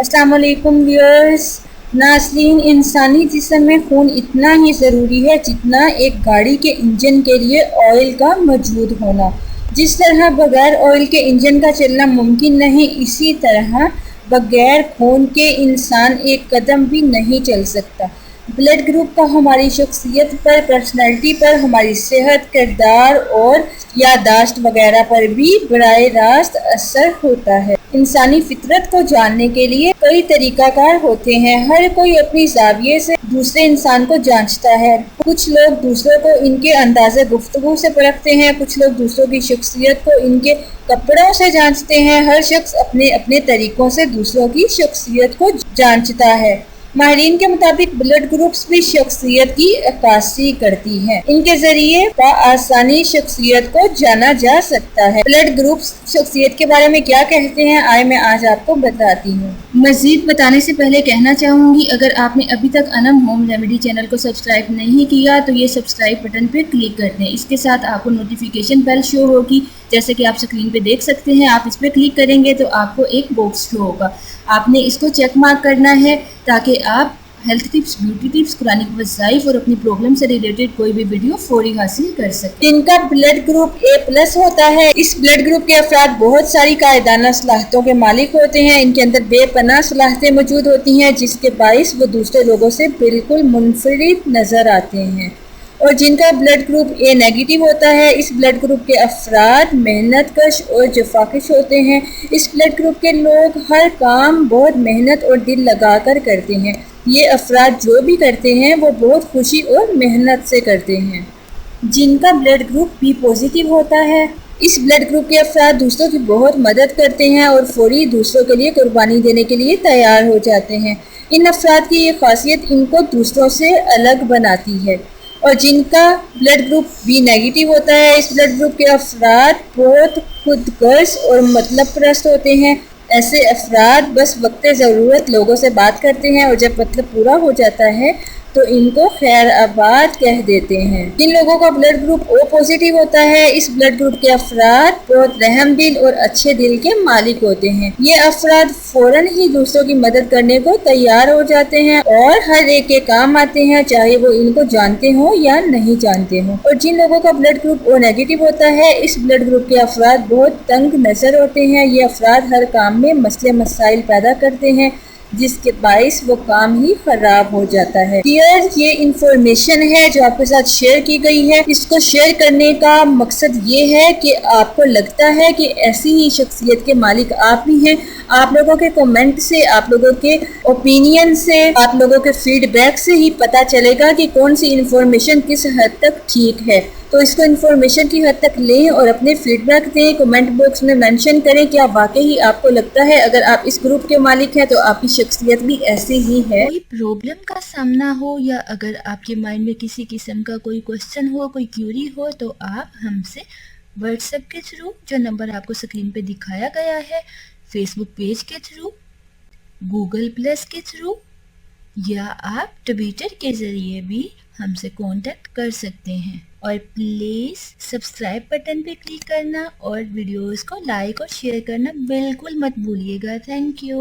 अस्सलाम वालेकुम व्यूअर्स। नाज़रीन, इंसानी जिस्म में खून इतना ही ज़रूरी है जितना एक गाड़ी के इंजन के लिए ऑयल का मौजूद होना। जिस तरह बगैर ऑयल के इंजन का चलना मुमकिन नहीं, इसी तरह बगैर खून के इंसान एक कदम भी नहीं चल सकता। ब्लड ग्रुप का हमारी शख्सियत पर, पर्सनैलिटी पर, हमारी सेहत, किरदार और याददाश्त वगैरह पर भी बराह रास्त असर होता है। इंसानी फितरत को जानने के लिए कई तरीकाकार होते हैं। हर कोई अपनी ज़ाविये से दूसरे इंसान को जांचता है। कुछ लोग दूसरों को इनके अंदाज़े गुफ्तगू से परखते हैं, कुछ लोग दूसरों की शख्सियत को इनके कपड़ों से जांचते हैं। हर शख्स अपने अपने तरीकों से दूसरों की शख्सियत को जांचता है। माहिरीन के मुताबिक ब्लड ग्रुप्स भी शख्सियत की अक्कासी करती हैं। इनके जरिए आसानी शख्सियत को जाना जा सकता है। ब्लड ग्रुप्स शख्सियत के बारे में क्या कहते हैं, आए मैं आज आपको बताती हूँ। मजीद बताने से पहले कहना चाहूँगी, अगर आपने अभी तक अनम होम रेमेडी चैनल को सब्सक्राइब नहीं किया तो ये सब्सक्राइब बटन पर क्लिक कर दें। इसके साथ आपको नोटिफिकेशन बेल शो होगी, जैसे कि आप स्क्रीन पे देख सकते हैं। आप इस पर क्लिक करेंगे तो आपको एक बॉक्स शो होगा। आपने इसको चेक मार्क करना है ताकि आप health tips, beauty tips, Quranic वज़ाइफ और अपनी प्रॉब्लम से रिलेटेड कोई भी वीडियो फौरी हासिल कर सकें। इनका ब्लड ग्रुप A+ होता है। इस ब्लड ग्रुप के अफराद बहुत सारी कायदाना सलाहियतों के मालिक होते हैं। इनके अंदर बेपनाह सलाहियतें मौजूद होती हैं, जिसके बाइस वो दूसरे लोगों से बिल्कुल मुनफरिद नज़र आते हैं। और जिनका ब्लड ग्रुप A- होता है, इस ब्लड ग्रुप के अफराद मेहनत कश और जफाकश होते हैं। इस ब्लड ग्रुप के लोग हर काम बहुत मेहनत और दिल लगा कर करते हैं। ये अफराद जो भी करते हैं वो बहुत खुशी और मेहनत से करते हैं। जिनका ब्लड ग्रुप B+ होता है, इस ब्लड ग्रुप के अफराद दूसरों की बहुत मदद करते हैं और फौरी दूसरों के लिए कुर्बानी देने के लिए तैयार हो जाते हैं। इन अफराद की ये खासियत इनको दूसरों से अलग बनाती है। और जिनका ब्लड ग्रुप B- होता है, इस ब्लड ग्रुप के अफराद बहुत खुदगर्ज और मतलब परस्त होते हैं। ऐसे अफराद बस वक्त ज़रूरत लोगों से बात करते हैं और जब मतलब पूरा हो जाता है तो इनको खैर आबाद कह देते हैं। जिन लोगों का ब्लड ग्रुप O+ होता है, इस ब्लड ग्रुप के अफराद बहुत रहम दिल और अच्छे दिल के मालिक होते हैं। ये अफराद फौरन ही दूसरों की मदद करने को तैयार हो जाते हैं और हर एक के काम आते हैं, चाहे वो इनको जानते हो या नहीं जानते हो। और जिन लोगों का ब्लड ग्रुप O- होता है, इस ब्लड ग्रुप के अफराद बहुत तंग नजर होते हैं। ये अफराद हर काम में मसले मसाइल पैदा करते हैं, जिसके बाइस वो काम ही खराब हो जाता है। ये इंफॉर्मेशन है जो आपके साथ शेयर की गई है। इसको शेयर करने का मकसद ये है कि आपको लगता है कि ऐसी ही शख्सियत के मालिक आप भी हैं। आप लोगों के कमेंट से, आप लोगों के ओपिनियन से, आप लोगों के फीडबैक से ही पता चलेगा कि कौन सी इंफॉर्मेशन किस हद तक ठीक है। तो इसको इन्फॉर्मेशन की हद तक लें और अपने फीडबैक दें। कमेंट बॉक्स में मेंशन करें क्या वाकई आपको लगता है अगर आप इस ग्रुप के मालिक हैं तो आपकी शख्सियत भी ऐसी ही है। कोई प्रॉब्लम का सामना हो या अगर आपके माइंड में किसी किस्म का कोई क्वेश्चन हो, कोई क्यूरी हो, तो आप हमसे व्हाट्सएप के थ्रू, जो नंबर आपको स्क्रीन पे दिखाया गया है, फेसबुक पेज के थ्रू, गूगल प्लस के थ्रू, या आप ट्विटर के ज़रिए भी हमसे कांटेक्ट कर सकते हैं। और प्लीज़ सब्सक्राइब बटन पे क्लिक करना और वीडियोस को लाइक और शेयर करना बिल्कुल मत भूलिएगा। Thank you.